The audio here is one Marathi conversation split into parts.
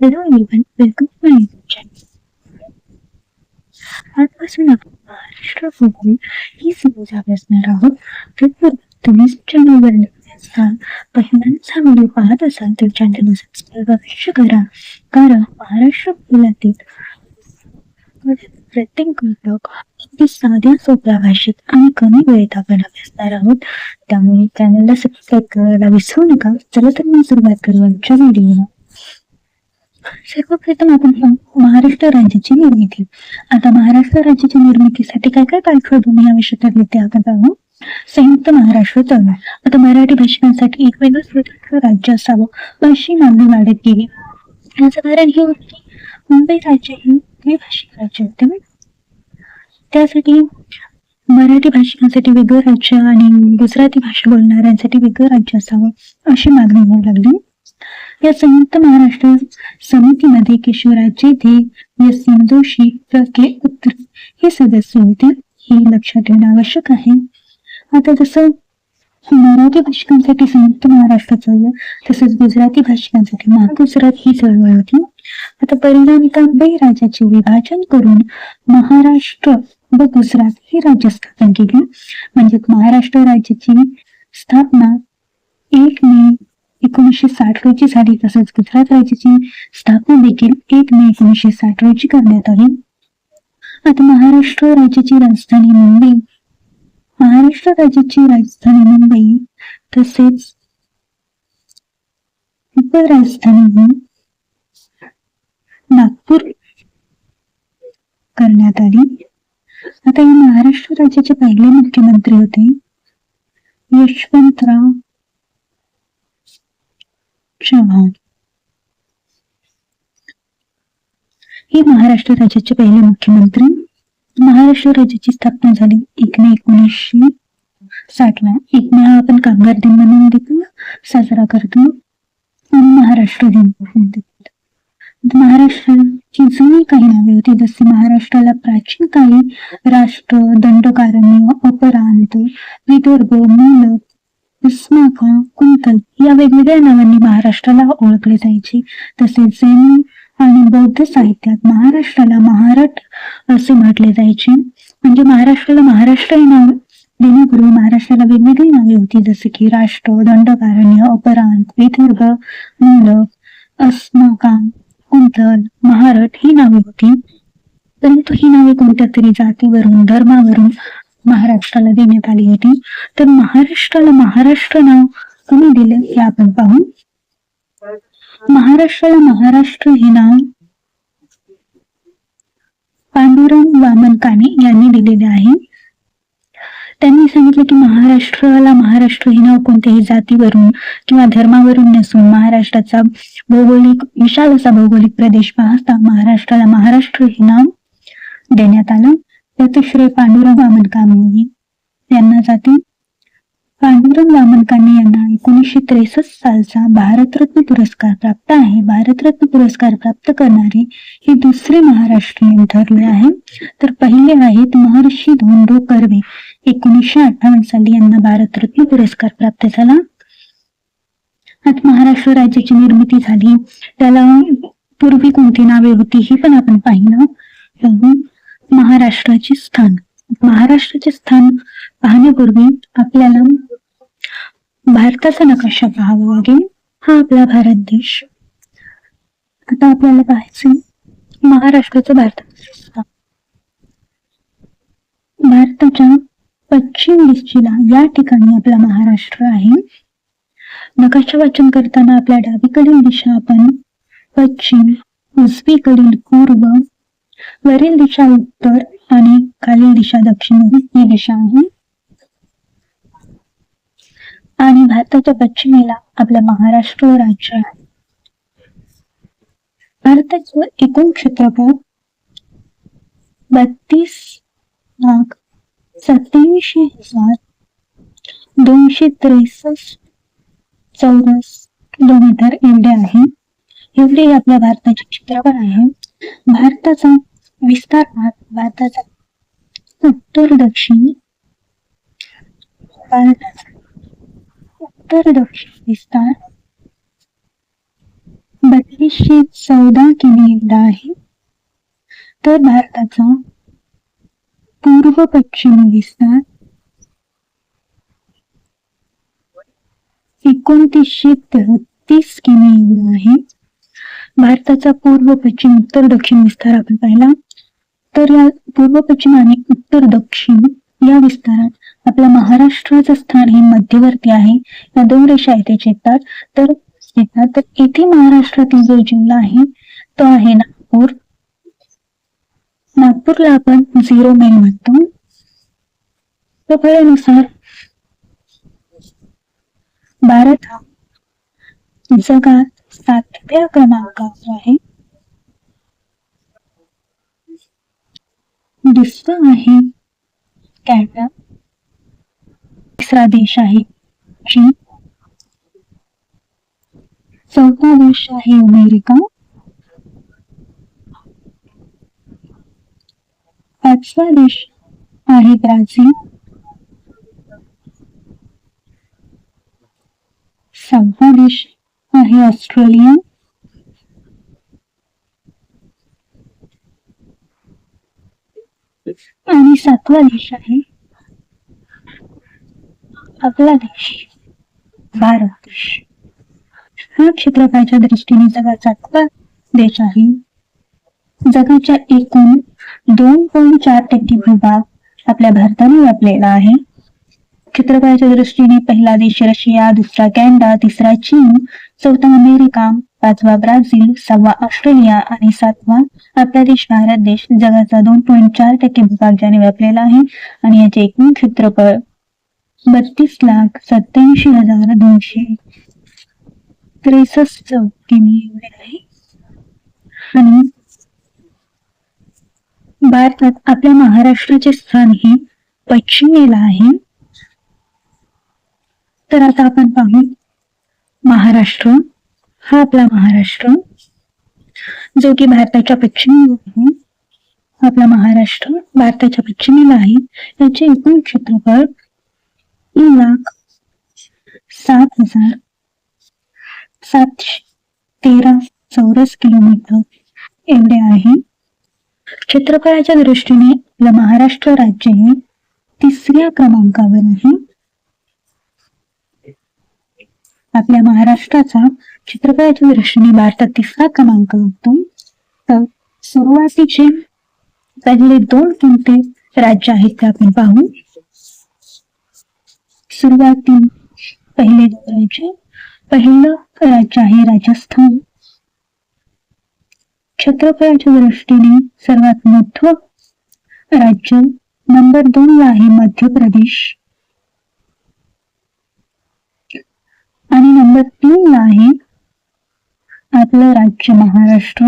Hello everyone, welcome to my YouTube channel. आजपासून आपण महाराष्ट्र भूगोल ही समज अभ्यासणार आहोत. तर तुम्ही चॅनलवर नवीन असाल, पहिल्यांदाच हा व्हिडिओ पाहत असाल तर चॅनलला सबस्क्राईब अवश्य करा. कारण महाराष्ट्र भूगोलातील प्रत्येक घटक अगदी साध्या सोप्या भाषेत आणि कमी वेळेत आपण अभ्यासणार आहोत. त्यामुळे चॅनलला सबस्क्राईब करायला विसरू नका. चला तर मग सुरुवात करू आजच्या व्हिडिओला. सर्वप्रथम आपण महाराष्ट्र राज्याची निर्मिती. आता महाराष्ट्र राज्याच्या निर्मितीसाठी काय काय पार्श्वभूमी आवश्यक आहे ते आपण पाहू. संयुक्त महाराष्ट्र चळवळ. आता मराठी भाषिकांसाठी एक वेगळं स्वतंत्र राज्य असावं अशी मागणी वाढत गेली. याचं कारण हे होतं की मुंबई राज्य हे द्विभाषिक राज्य होते. त्यासाठी मराठी भाषिकांसाठी वेगळं राज्य आणि गुजराती भाषा बोलणाऱ्यांसाठी वेगळं राज्य असावं अशी मागणी होऊ लागली. या संयुक्त महाराष्ट्र समितीमध्ये केशवराज जेधे, एस एम जोशी, के उत्तर हे सदस्य होते. हे लक्षात ठेवणे आवश्यक आहे. आता जसं मराठी भाषिकांसाठी संयुक्त महाराष्ट्र चळवळ तसंच गुजराती भाषिकांसाठी महागुजरात ही चळवळ होती. आता परिणामी मुंबई राज्याचे विभाजन करून महाराष्ट्र व गुजरात ही राज्य स्थापन केली. म्हणजे महाराष्ट्र राज्याची स्थापना 1 मे 1960 रोजी झाली. तसंच गुजरात राज्याची स्थापना देखील 1 मे 1960 रोजी करण्यात आली. आता महाराष्ट्र राज्याची राजधानी मुंबई, तसेच उपराजधानी नागपूर करण्यात आली. आता या महाराष्ट्र राज्याचे पहिले मुख्यमंत्री होते यशवंतराव चव्हाण. हे महाराष्ट्र राज्याचे पहिले मुख्यमंत्री. महाराष्ट्र राज्याची स्थापना झाली 1 मे 1960 ला. 1 मे हा आपण कामगार दिन म्हणून देखील साजरा करतो. महाराष्ट्र दिन. महाराष्ट्राची जुनी काही नावे होती, जसे महाराष्ट्राला प्राचीन काळी राष्ट्र, दंडकारण्य, अपरांत, विदर्भ, मूलक, उस्माका, कुंतल या वेगवेगळ्या नावांनी महाराष्ट्राला ओळखले जायचे. तसेच जैन आणि बौद्ध साहित्यात महाराष्ट्राला महाराट असे म्हटले जायचे. म्हणजे महाराष्ट्राला महाराष्ट्र हे नाव देण्यापूर्वी महाराष्ट्राला वेगवेगळी नावे होती, जसे की राष्ट्र, दंडकारण्य, अपरांत, विदर्भ, मूलक, अस्माका, कुंतल, महाराट ही नावे होती. परंतु ही नावे कोणत्या तरी जातीवरून, धर्मावरून महाराष्ट्राला देण्यात आली होती. तर महाराष्ट्राला महाराष्ट्र नाव कोणी दिले हे आपण पाहू. महाराष्ट्राला महाराष्ट्र हे नाव पांडुरंग वामन काने यांनी दिलेले आहे. त्यांनी सांगितले की महाराष्ट्राला महाराष्ट्र हे नाव कोणत्याही जातीवरून किंवा धर्मावरून नसून महाराष्ट्राचा विशाल असा भौगोलिक प्रदेश पाहता महाराष्ट्राला महाराष्ट्र हे नाव देण्यात आलं. त्याचे श्रेय पांडुरंग वामन काने यांना जाते. पांडुरंग वामन काने यांना 1963 सालचा भारतरत्न पुरस्कार प्राप्त आहे. भारतरत्न पुरस्कार प्राप्त करणारे हे दुसरे महाराष्ट्रीयन ठरले आहे. तर पहिले आहेत महर्षी धोंडो कर्वे. 1958 साली यांना भारतरत्न पुरस्कार प्राप्त झाला. आता महाराष्ट्र राज्याची निर्मिती झाली, त्याला पूर्वी कोणती नावे होती हे पण आपण पाहिलं. महाराष्ट्राचे स्थान. महाराष्ट्राचे स्थान पाहण्यापूर्वी आपल्याला भारताचा नकाशा पाहावा लागेल. हा आपला भारत देश. आता आपल्याला पाहायचे महाराष्ट्राचं भारताचं स्थान. भारताच्या पश्चिम दिशेला या ठिकाणी आपला महाराष्ट्र आहे. नकाशा वाचन करताना आपल्या डावीकडील दिशा आपण पश्चिम, उजवीकडील पूर्व, वरील दिशा उत्तर आणि खालील दिशा दक्षिण ही दिशा आहे. आणि भारताच्या पश्चिमेला आपला महाराष्ट्र राज्य आहे. भारताचं एकूण क्षेत्रफळ 32,87,263 चौरस किलोमीटर एवढे आहे. एवढे आपल्या भारताचे क्षेत्रफळ आहे. भारताचा विस्तार भारताचा उत्तर दक्षिण विस्तार 3214 किमी एवढा आहे. तर भारताचा पूर्व पश्चिम विस्तार 2933 किमी एवढा आहे. भारताचा पूर्व पश्चिम उत्तर दक्षिण विस्तार आपण पाहिला. तर या पूर्व पश्चिम आणि उत्तर दक्षिण या विस्तारात आपल्या महाराष्ट्राचं स्थान हे मध्यवर्ती आहे. या दोन रेषा इथे छेदतात. तर इथे महाराष्ट्रातील जो जिल्हा आहे तो आहे नागपूर. नागपूरला आपण 0 मैल म्हणतो. प्रभावानुसार भारत हा जगात 7व्या क्रमांकावर आहे. दुसरा आहे कॅनडा. तिसरा देश आहे चीन. चौथा देश आहे अमेरिका. पाचवा देश आहे ब्राझील. सहावा देश आहे ऑस्ट्रेलिया. आणि सातवा देश आहे आपला देश भारत देश. हा क्षेत्रफळाच्या दृष्टीने जगाचा 7वा देश आहे. जगाच्या एकूण 2.4% भूभाग आपल्या भारताने व्यापलेला आहे. क्षेत्रफळाच्या दृष्टीने पहिला देश रशिया, दुसरा कॅनडा, तिसरा चीन, चौथा अमेरिका, पाचवा ब्राझील, सहावा ऑस्ट्रेलिया आणि सातवा आपला देश भारत देश. जगाचा 2.4% भूभाग ज्याने व्यापलेला आहे आणि याचे एकूण क्षेत्रफळ 32,87,263 किमी एवढे आहे. आणि भारतात आपल्या महाराष्ट्राचे स्थान हे पश्चिमेला आहे. तर आता आपण पाहू महाराष्ट्र. हा आपला महाराष्ट्र जो की भारताच्या पश्चिमेला आहे. आपला महाराष्ट्र भारताच्या पश्चिमेला आहे. याचे एकूण क्षेत्रफळ 3,07,713 चौरस किलोमीटर एवढे आहे. क्षेत्रफळाच्या दृष्टीने आपलं महाराष्ट्र राज्य हे 3ऱ्या क्रमांकावर आहे. आपल्या महाराष्ट्राचा क्षेत्रफळाच्या दृष्टीने भारतात 3रा क्रमांक लागतो. तर सुरुवातीचे पहिले 2 कोणते राज्य आहेत ते आपण पाहू. सुरुवाती पहिले 2 राज्य. पहिलं राज्य आहे राजस्थान. क्षेत्रफळाच्या दृष्टीने सर्वात मोठं राज्य नंबर 2 ला आहे मध्य प्रदेश आणि नंबर 3 ला आहे आपलं राज्य महाराष्ट्र.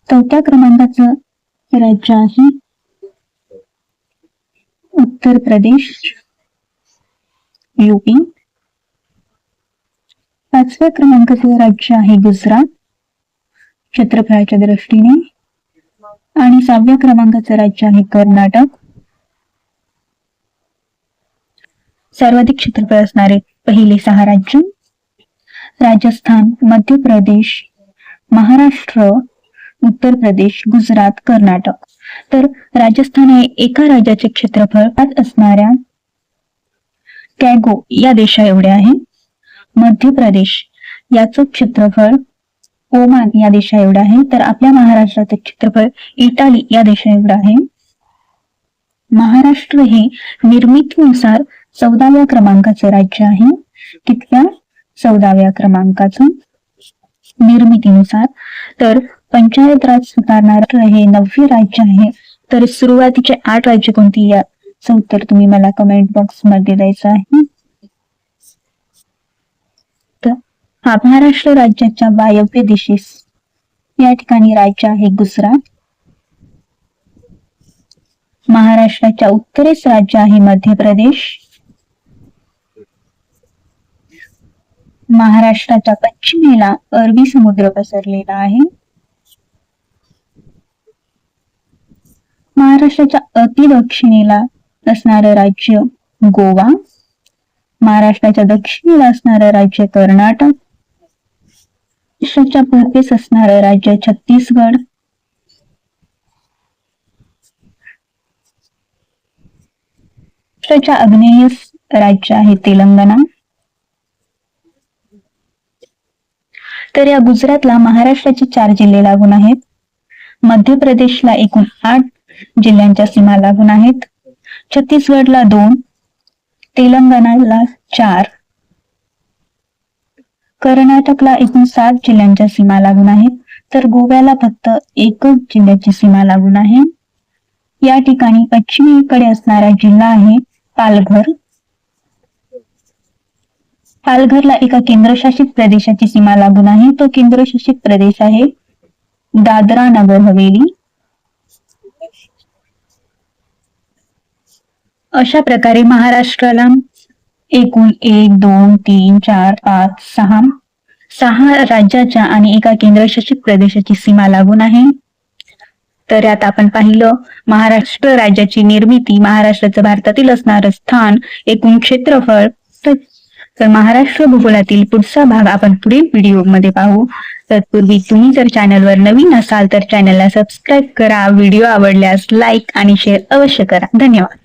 चौथ्या क्रमांकाचं राज्य आहे उत्तर प्रदेश यूपी. 5व्या क्रमांकाचं राज्य आहे गुजरात क्षेत्रफळाच्या दृष्टीने आणि 6व्या क्रमांकाचं राज्य आहे कर्नाटक. सर्वाधिक क्षेत्रफळ असणारे पहिले 6 राज्य राजस्थान, मध्य प्रदेश, महाराष्ट्र, उत्तर प्रदेश, गुजरात, कर्नाटक. तर राजस्थान हे एका राज्याचे क्षेत्रफळ असणाऱ्या कॅगो या देशा एवढे आहे. मध्य प्रदेश याचं क्षेत्रफळ ओमान या देशा एवढं आहे. तर आपल्या महाराष्ट्राचं क्षेत्रफळ इटाली या देशा एवढं आहे. महाराष्ट्र हे निर्मितीनुसार 14व्या क्रमांकाचं राज्य आहे. कितव्या? 14व्या क्रमांकाचं निर्मितीनुसार. तर पंचायत राज सुधारणा हे 9वे राज्य आहे. तर सुरुवातीचे 8 राज्य कोणती याचं उत्तर तुम्ही मला कमेंट बॉक्स मध्ये द्यायचं आहे. तर हा महाराष्ट्र राज्याच्या वायव्य दिशेस या ठिकाणी राज्य आहे गुजरात. महाराष्ट्राच्या उत्तरेस राज्य आहे मध्य प्रदेश. महाराष्ट्राच्या पश्चिमेला अरबी समुद्र पसरलेला आहे. महाराष्ट्राच्या अति दक्षिणेला असणारं राज्य गोवा. महाराष्ट्राच्या दक्षिणेला असणारं राज्य कर्नाटक. महाराष्ट्राच्या पूर्वेस असणारं राज्य छत्तीसगड, महाराष्ट्राच्या आग्नेयेस राज्य आहे तेलंगणा. तर या गुजरातला महाराष्ट्राचे 4 जिल्हे लागून आहेत. मध्य प्रदेशला एकूण 8 जिल्ह्यांच्या सीमा लागून आहेत. छत्तीसगडला 2, तेलंगणाला 4, कर्नाटकला एकूण 7 जिल्ह्यांच्या सीमा लागून आहेत. तर गोव्याला फक्त एकच जिल्ह्याची सीमा लागून आहे. या ठिकाणी पश्चिमेकडे असणारा जिल्हा आहे पालघर. पालघरला एका केंद्रशासित प्रदेशाची सीमा लागून आहे. तो केंद्रशासित प्रदेश आहे दादरा नगर हवेली. अशा प्रकारे महाराष्ट्राला एकूण 1, 2, 3, 4, 5, 6 राज्याच्या आणि एका केंद्रशासित प्रदेशाची सीमा लागून आहे. तर यात आपण पाहिलं महाराष्ट्र राज्याची निर्मिती, महाराष्ट्राचं भारतातील असणारं स्थान, एकूण क्षेत्रफळ. तर महाराष्ट्र भूगोलातील पुढचा भाग आपण पुढील व्हिडिओमध्ये पाहू. तत्पूर्वी तुम्ही जर चॅनलवर नवीन असाल तर चॅनलला सबस्क्राईब करा. व्हिडिओ आवडल्यास लाईक आणि शेअर अवश्य करा. धन्यवाद.